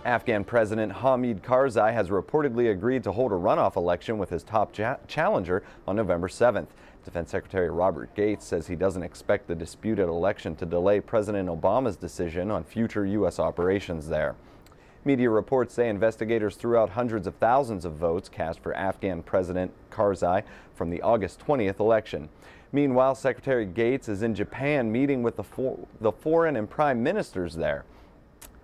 Afghan President Hamid Karzai has reportedly agreed to hold a runoff election with his top challenger on November 7th. Defense Secretary Robert Gates says he doesn't expect the disputed election to delay President Obama's decision on future U.S. operations there. Media reports say investigators threw out hundreds of thousands of votes cast for Afghan President Karzai from the August 20th election. Meanwhile, Secretary Gates is in Japan meeting with the foreign and prime ministers there.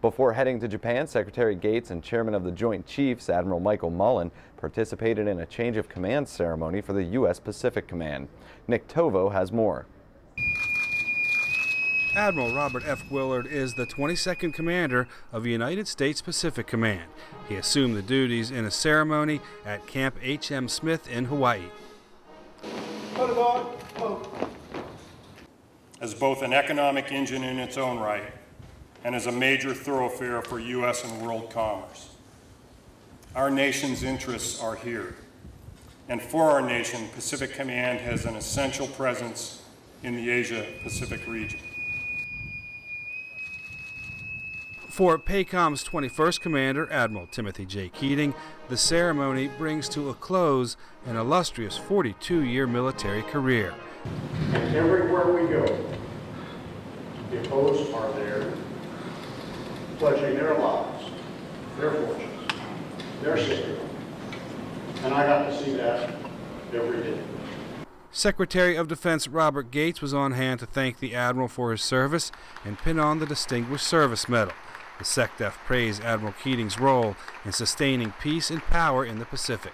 Before heading to Japan, Secretary Gates and Chairman of the Joint Chiefs, Admiral Michael Mullen, participated in a change of command ceremony for the U.S. Pacific Command. Nick Tovo has more. Admiral Robert F. Willard is the 22nd Commander of the United States Pacific Command. He assumed the duties in a ceremony at Camp H.M. Smith in Hawaii. As both an economic engine in its own right and as a major thoroughfare for U.S. and world commerce, our nation's interests are here. And for our nation, Pacific Command has an essential presence in the Asia-Pacific region. For PACOM's 21st Commander, Admiral Timothy J. Keating, the ceremony brings to a close an illustrious 42-year military career. And everywhere we go, the opposed are there, pledging their lives, their fortunes, their safety. And I got to see that every day. Secretary of Defense Robert Gates was on hand to thank the Admiral for his service and pin on the Distinguished Service Medal. The SecDef praised Admiral Keating's role in sustaining peace and power in the Pacific.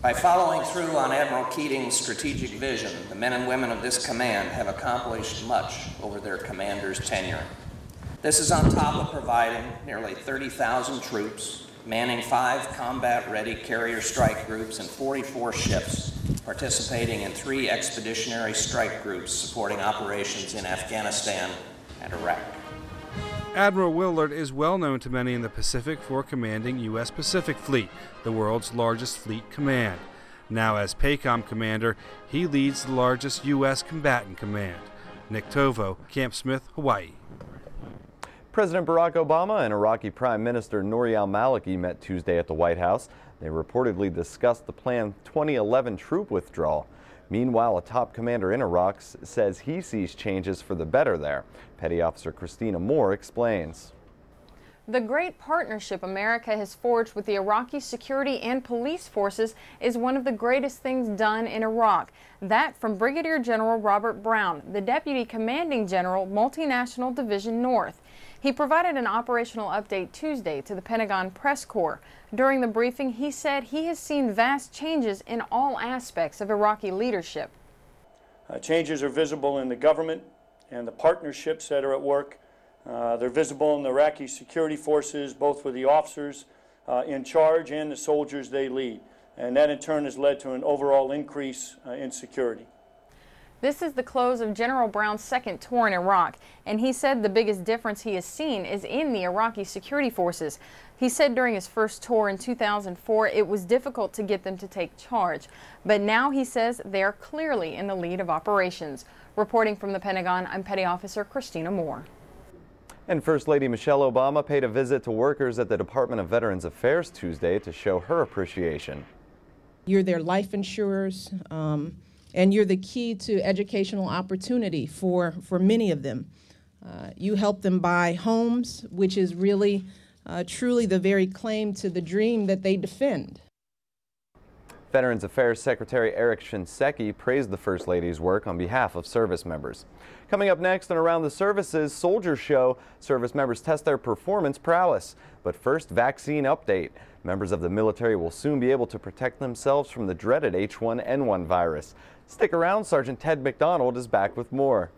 By following through on Admiral Keating's strategic vision, the men and women of this command have accomplished much over their commander's tenure. This is on top of providing nearly 30,000 troops, manning 5 combat-ready carrier strike groups and 44 ships, participating in 3 expeditionary strike groups supporting operations in Afghanistan and Iraq. Admiral Willard is well known to many in the Pacific for commanding U.S. Pacific Fleet, the world's largest fleet command. Now as PACOM Commander, he leads the largest U.S. combatant command. Nick Tovo, Camp Smith, Hawaii. President Barack Obama and Iraqi Prime Minister Nouri al-Maliki met Tuesday at the White House. They reportedly discussed the planned 2011 troop withdrawal. Meanwhile, a top commander in Iraq says he sees changes for the better there. Petty Officer Christina Moore explains. The great partnership America has forged with the Iraqi security and police forces is one of the greatest things done in Iraq. That from Brigadier General Robert Brown, the Deputy Commanding General, Multinational Division North. He provided an operational update Tuesday to the Pentagon Press Corps. During the briefing, he said he has seen vast changes in all aspects of Iraqi leadership. Changes are visible in the government and the partnerships that are at work. They're visible in the Iraqi security forces, both for the officers in charge and the soldiers they lead. And that in turn has led to an overall increase in security. This is the close of General Brown's second tour in Iraq, and he said the biggest difference he has seen is in the Iraqi security forces. He said during his first tour in 2004 it was difficult to get them to take charge, but now he says they are clearly in the lead of operations. Reporting from the Pentagon, I'm Petty Officer Christina Moore. And First Lady Michelle Obama paid a visit to workers at the Department of Veterans Affairs Tuesday to show her appreciation. You're their life insurers. And you're the key to educational opportunity for many of them. You help them buy homes, which is really, truly the very claim to the dream that they defend. Veterans Affairs Secretary Eric Shinseki praised the First Lady's work on behalf of service members. Coming up next and around the services, soldiers show service members test their performance prowess. But first, vaccine update. Members of the military will soon be able to protect themselves from the dreaded H1N1 virus. Stick around, Sergeant Ted McDonald is back with more.